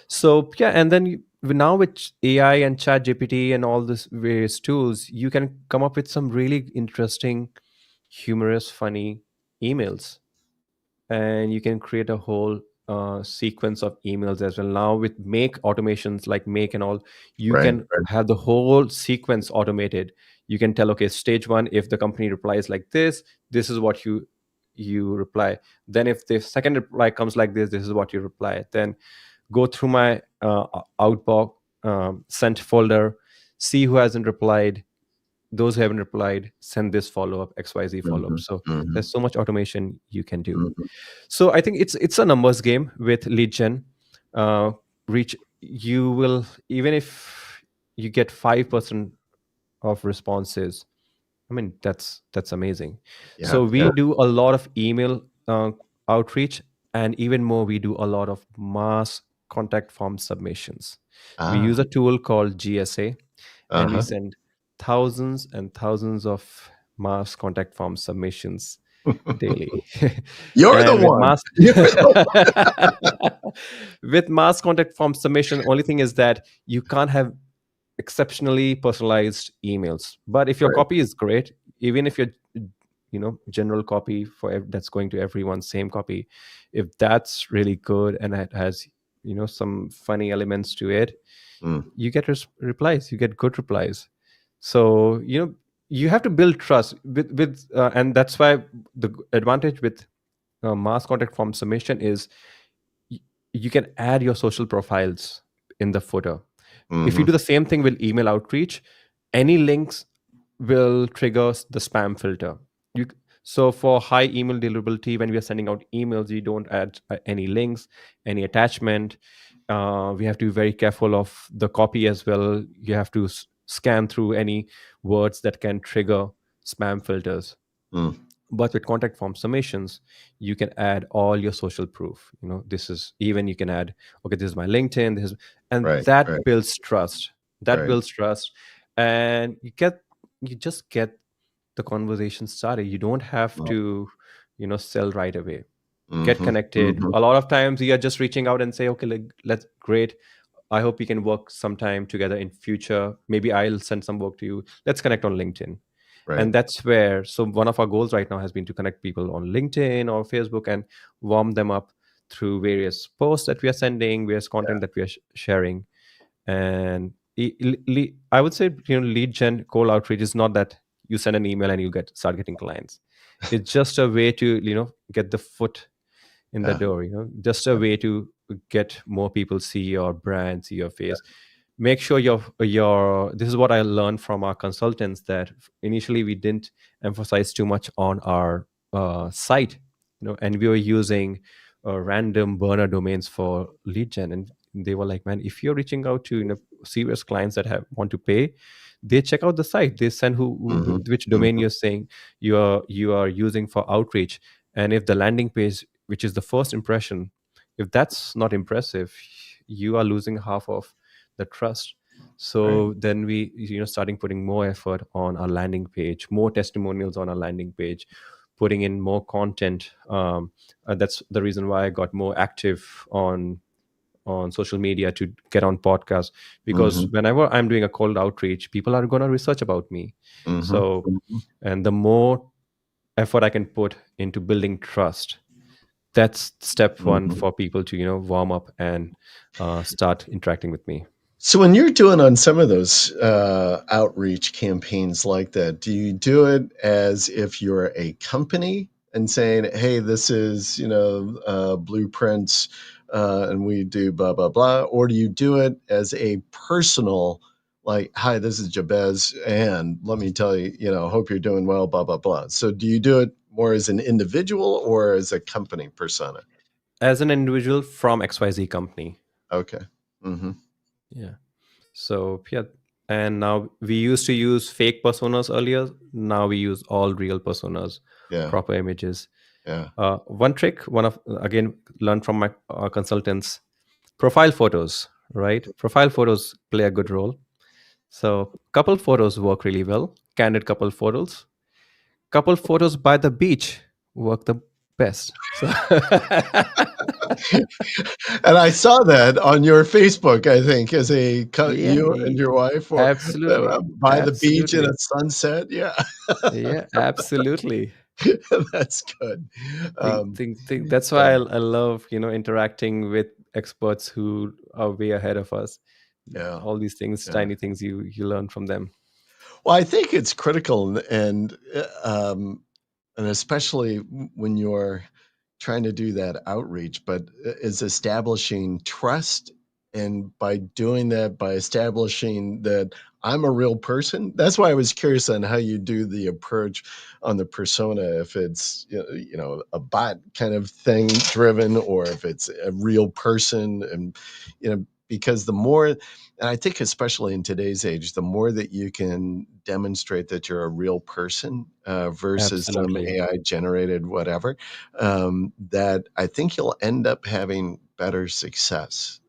So yeah, and then now with AI and Chat GPT and all these various tools, you can come up with some really interesting, humorous, funny emails, and you can create a whole sequence of emails as well. Now with make automations like make and all, you Right, can right. have the whole sequence automated. You can tell, okay, stage one, if the company replies like this is what you reply. Then if the second reply comes like this is what you reply. Then go through my outbox sent folder, see who hasn't replied. Those who haven't replied, send this follow-up, XYZ follow-up. Mhm, So mhm, there's so much automation you can do. mhm. So I think it's a numbers game with lead gen. Reach You will, even if you get 5% of responses, I mean, that's amazing. Yeah, So yeah. we do a lot of email outreach, and even more, we do a lot of mass contact form submissions. We use Ah, a tool called GSA, and we uh-huh. send thousands and thousands of mass contact form submissions daily. You're the And with one. mass You're the with mass contact form submission, only thing is that you can't have exceptionally personalized emails. But if your right. copy is great, even if your general copy that's going to everyone, same copy, if that's really good and it has some funny elements to it, Mm, you get replies, you get good replies. So you have to build trust with and that's why the advantage with mass contact form submission is y- you can add your social profiles in the footer. If you mm-hmm, do the same thing with email outreach, any links will trigger the spam filter. You so for high email deliverability, when we are sending out emails, you don't add any links, any attachment. We have to be very careful of the copy as well. You have to scan through any words that can trigger spam filters. mm, But with contact form summations, you can add all your social proof. This is even you can add, okay, this is my LinkedIn, this is, and right, that right, builds trust. That right. builds trust, and you just get the conversation started. You don't have to, sell right away. Get Mm-hmm, connected. mm-hmm, A lot of times you are just reaching out and say, okay, let's great. I hope we can work sometime together in future. Maybe I'll send some work to you. Let's connect on LinkedIn. right. And that's where, so one of our goals right now has been to connect people on LinkedIn or Facebook and warm them up through various posts that we are sending, various content that we are sharing. And I would say, lead gen cold outreach is not that you send an email and you start getting clients. It's just a way to get the foot in the Yeah, door, just a way to get more people see your brand, see your face. Make sure your this is what I learned from our consultants, that initially we didn't emphasize too much on our site, and we were using random burner domains for lead gen. And they were like, man, if you're reaching out to serious clients that have want to pay, they check out the site, they send mm-hmm, which domain mm-hmm, you're saying you are using for outreach. And if the landing page, which is the first impression, if that's not impressive, you are losing half of the trust. right. So then we starting putting more effort on our landing page, more testimonials on our landing page, putting in more content. That's the reason why I got more active on social media, to get on podcasts, because Mm-hmm, whenever I'm doing a cold outreach, people are going to research about me. mm-hmm, So, mm-hmm, and the more effort I can put into building trust, that's step one mm-hmm. for people to warm up and start interacting with me. So when you're doing on some of those outreach campaigns like that, do you do it as if you're a company and saying, "Hey, this is Blueprints, and we do blah blah blah," or do you do it as a personal, like, "Hi, this is Jabez, and let me tell you, hope you're doing well, blah blah blah." So do you do it more as an individual or as a company persona? As an individual from XYZ company. Okay. Mm-hmm. Yeah. So yeah, and now we used to use fake personas earlier. Now we use all real personas, Yeah. proper images. Yeah. One trick, one of again learned from my consultants, profile photos. Right, profile photos play a good role. So couple photos work really well. Candid couple photos by the beach work the best. So And I saw that on your Facebook, I think, as yeah, you and your wife were absolutely, by the beach in a absolutely. sunset. Yeah, Yeah, absolutely. that's good. That's Yeah, why I love interacting with experts who are way ahead of us. yeah, All these things, yeah. tiny things, you learn from them. Well, I think it's critical, and especially when you're trying to do that outreach, but is establishing trust. And by doing that, by establishing that I'm a real person, that's why I was curious on how you do the approach on the persona, if it's, a bot kind of thing driven, or if it's a real person. And, because the more, and I think especially in today's age, the more that you can demonstrate that you're a real person versus some Absolutely. AI generated whatever, that I think you'll end up having better success.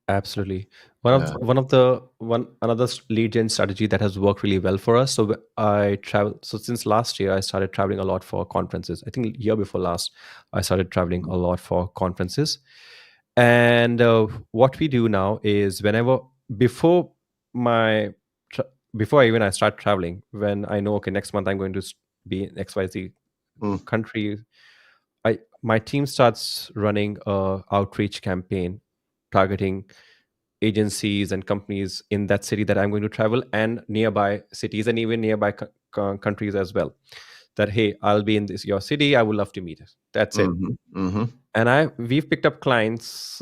Absolutely. Yeah. One of the one another lead gen strategy that has worked really well for us. So I travel. So since last year, I started traveling a lot for conferences. I think year before last, I started traveling a lot for conferences. And what we do now is, whenever before my tra- before I start traveling, when I know, okay, next month I'm going to be in XYZ Mm, country, I my team starts running a outreach campaign targeting agencies and companies in that city that I'm going to travel, and nearby cities and even nearby countries as well. That, hey, I'll be in this your city. I would love to meet us. That's it. Mm-hmm. Mm-hmm. And we've picked up clients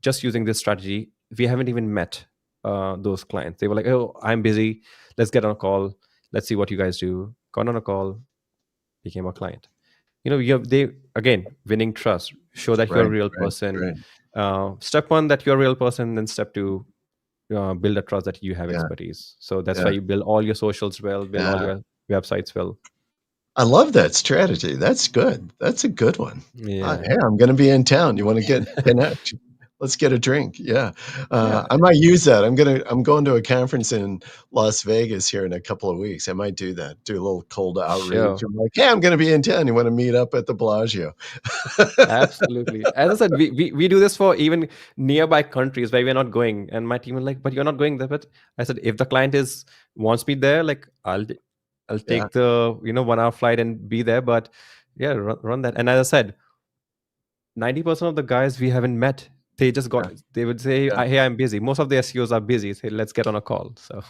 just using this strategy. We haven't even met those clients. They were like, "Oh, I'm busy. Let's get on a call. Let's see what you guys do." Got on a call, became a client. You have they again winning trust. Show that you're a Right. real Right. person. Right. Step one, that you're a real person. Then step two, build a trust that you have Yeah. expertise. So that's why Yeah. you build all your socials well, build all Yeah. your websites well. I love that strategy. That's good. That's a good one. Yeah, Hey, I'm going to be in town. You want to connect? Let's get a drink. Yeah, yeah, I might use that. I'm going to a conference in Las Vegas here in a couple of weeks. I might do that. Do a little cold outreach. sure. I'm like, hey, I'm going to be in town. You want to meet up at the Bellagio? Absolutely. As I said, we do this for even nearby countries where we're not going. And my team is like, but you're not going there. But I said, if the client is wants me there, like I'll Yeah, take the 1 hour flight and be there. But yeah, run that. And as I said, 90% of the guys we haven't met, yeah, they would say, yeah. Hey, I'm busy. Most of the SEOs are busy. Say, let's get on a call. So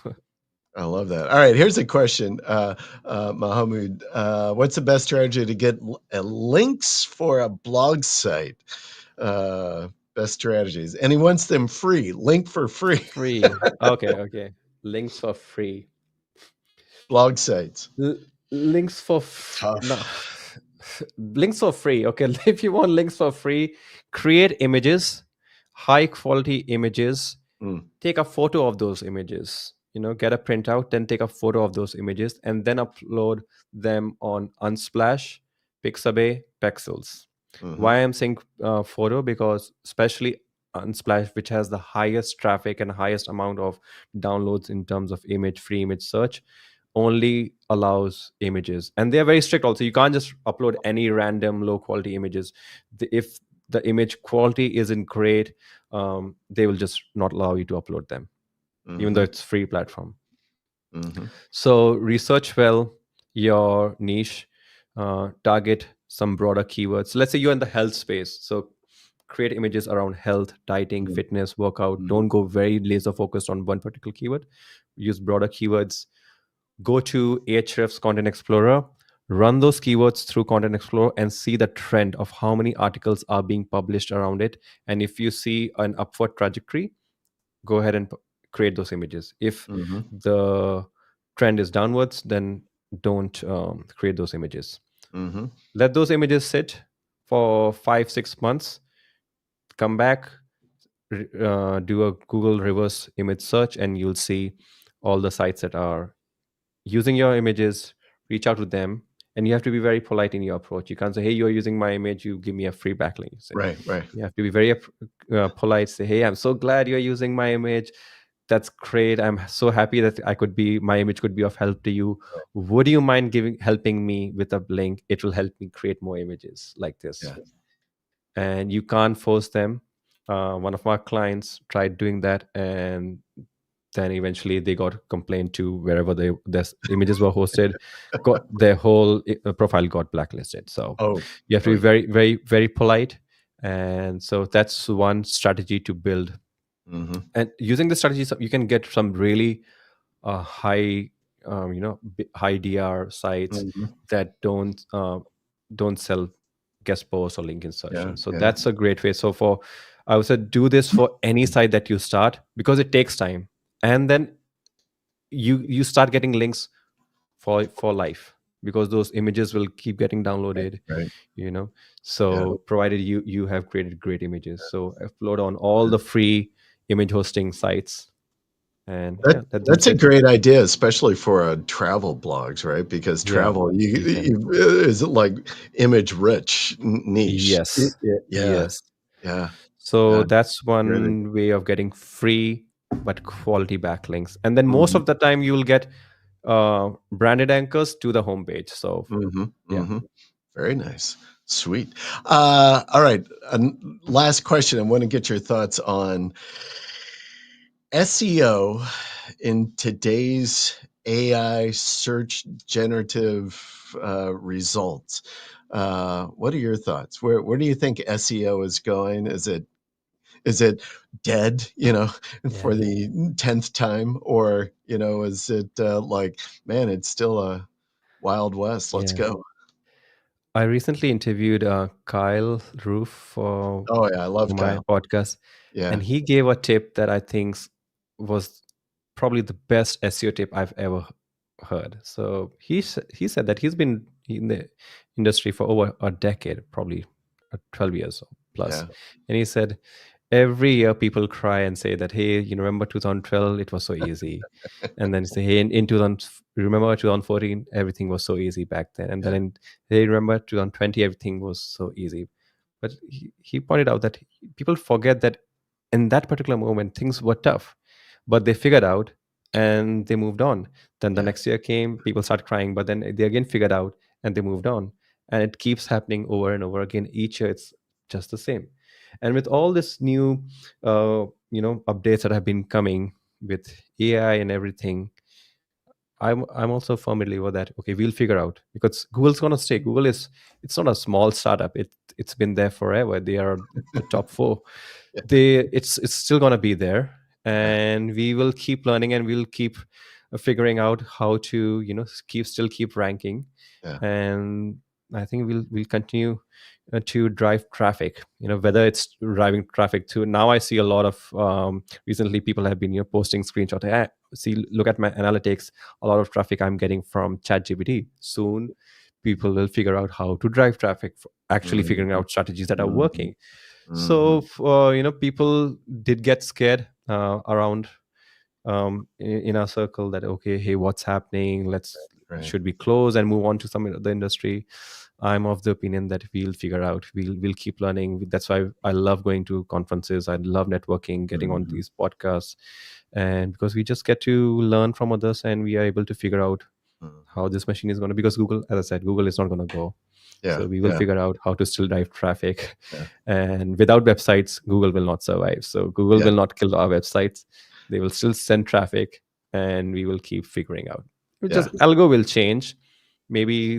I love that. All right, here's a question, Mahamud. What's the best strategy to get links for a blog site? Best strategies, and he wants them free. Link for free free. Okay, okay. Links for free. blog sites. L- links for no. Tough. Links for free. Okay, if you want links for free, create images, high quality images. Mm, Take a photo of those images. Get a printout, then take a photo of those images, and then upload them on Unsplash, Pixabay, Pexels. mm-hmm, Why I'm saying photo, because especially Unsplash, which has the highest traffic and highest amount of downloads in terms of free image search, only allows images, and they're very strict also. You can't just upload any random low quality images. If the image quality isn't great, they will just not allow you to upload them, even though mm-hmm, it's free platform. mm-hmm, So research well your niche, target some broader keywords. Let's say you're in the health space, so create images around health, dieting, fitness, workout. mm-hmm, Don't go very laser focused on one particular keyword. Use broader keywords. Go to Ahrefs Content Explorer, run those keywords through Content Explorer, and see the trend of how many articles are being published around it. And if you see an upward trajectory, go ahead and create those images. If mm-hmm, the trend is downwards, then don't create those images. mm-hmm. Let those images sit for 5 6 months. Come back, do a Google reverse image search, and you'll see all the sites that are using your images. Reach out to them, and you have to be very polite in your approach. You can't say, hey, you're using my image, you give me a free backlink. Right, right. You have to be very polite. Say, hey, I'm so glad you're using my image. That's great. I'm so happy that my image could be of help to you. Would you mind helping me with a link? It will help me create more images like this. Yeah. And you can't force them. One of my clients tried doing that, and then eventually they got complained to wherever their images were hosted. Got their whole profile got blacklisted. So Oh, you have to oh, be very, very, very polite. And so that's one strategy to build. mm-hmm, And using the strategies, you can get some really high, high DR sites mm-hmm. that don't sell guest posts or link Yeah, insertions. So yeah. that's a great way. So I would say do this for any site that you start, because it takes time, and then you start getting links for life, because those images will keep getting Right, downloaded. right. you know Yeah. so provided you have created great images, so upload on all the free image hosting sites, and That yeah, let them that's a sit. great idea, especially for travel blogs, right? Because Yeah, travel you can. is like image rich niche. Yes, Yeah, yes. yeah, So yeah. that's Great. one way of getting free but quality backlinks, and then most Mm-hmm, of the time you will get branded anchors to the homepage. So mm-hmm, yeah. mm-hmm. Very nice. Sweet. All right. Last question. I want to get your thoughts on SEO in today's AI search generative results. What are your thoughts? Where do you think SEO is going? Is it dead, for Yeah. the 10th time? Or, is it like, man, it's still a Wild West. Let's Yeah. go. I recently interviewed Kyle Roof Oh, yeah. I for love my Kyle. podcast, Yeah. and he gave a tip that I think was probably the best SEO tip I've ever heard. So he said that he's been in the industry for over a decade, probably 12 years plus, Yeah. and he said every year people cry and say that, hey, you remember 2012, it was so easy, and then say, hey, in 2000, remember 2014, everything was so easy back then, and then Yeah. hey, remember 2020, everything was so easy. But he pointed out that people forget that in that particular moment things were tough, but they figured out and they moved on. Then the Yeah. next year came, people started crying, but then they again figured out and they moved on. And it keeps happening over and over again. Each year it's just the same. And with all this new updates that have been coming with AI and everything, I'm also firm believer that okay, we'll figure out, because Google's gonna stay. Google is, it's not a small startup. It's been there forever. They are the top four. Yeah. It's still gonna be there, Yeah. and we will keep learning, and we'll keep figuring out how to keep ranking. Yeah. And I think we'll continue to drive traffic, whether it's driving traffic to, now I see a lot of recently people have been posting screenshots. See, look at my analytics, a lot of traffic I'm getting from ChatGPT. Soon people will figure out how to drive traffic, actually figuring Mhm. out strategies that are Mhm. working. Mhm. So people did get scared around in our circle, that okay, hey, what's happening, let's Right. should we close and move on to some other industry. I'm of the opinion that we'll figure out, we'll keep learning. That's why I love going to conferences, I love networking, getting on Mhm. these podcasts, and because we just get to learn from others and we are able to figure out Mhm. how this machine is going to, because Google, as I said, Google is not going to go. Yeah. So we will Yeah. figure out how to still drive traffic. Yeah. And without websites, Google will not survive. So Google Yeah. will not kill our websites. They will still send traffic, and we will keep figuring out. It Yeah. just algo will change. Maybe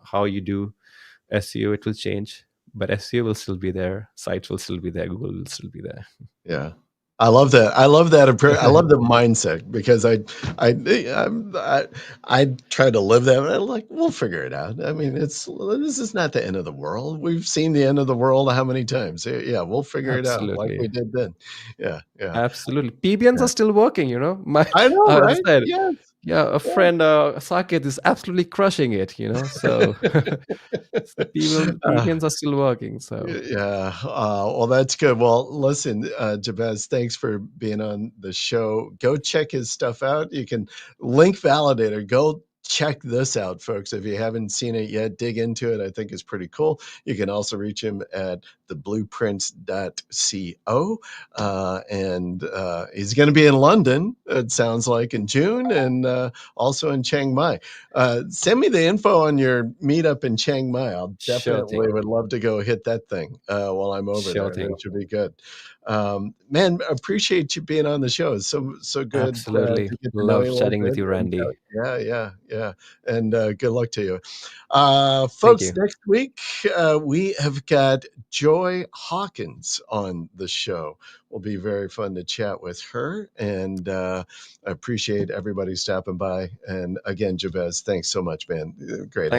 how you do SEO, it will change, but SEO will still be there. Sites will still be there. Google will still be there. Yeah. I love that. I love that approach. I love the mindset, because I, I try to live that. I'm like, we'll figure it out. I mean, this is not the end of the world. We've seen the end of the world how many times? Yeah, we'll figure it out like we Absolutely. did then. Yeah, yeah, Absolutely. PBNs yeah. are still working, My, I know, as right? I said, Yes, yeah, a yeah. friend, Saket, is absolutely crushing it, So, so Uh, PBNs are still working. So, Yeah. Well, that's good. Well, listen, Jabez, thanks for being on the show. Go check his stuff out. You can Link Validator. Go check this out, folks. If you haven't seen it yet, dig into it. I think it's pretty cool. You can also reach him at the blueprints.co. And he's going to be in London, it sounds like, in June, and also in Chiang Mai. Send me the info on your meetup in Chiang Mai. I'll sure definitely thing. would love to go hit that thing while I'm over Sure there. That thing. should be good. Man, appreciate you being on the show. It's so good Absolutely. to get to know Love you a little chatting with bit. you, And, Randy. yeah. And good luck to you. Thank Folks, you. next week we have got Joy Hawkins on the show. Will be very fun to chat with her. And I appreciate everybody stopping by. And again, Jabez, thanks so much, man. Great.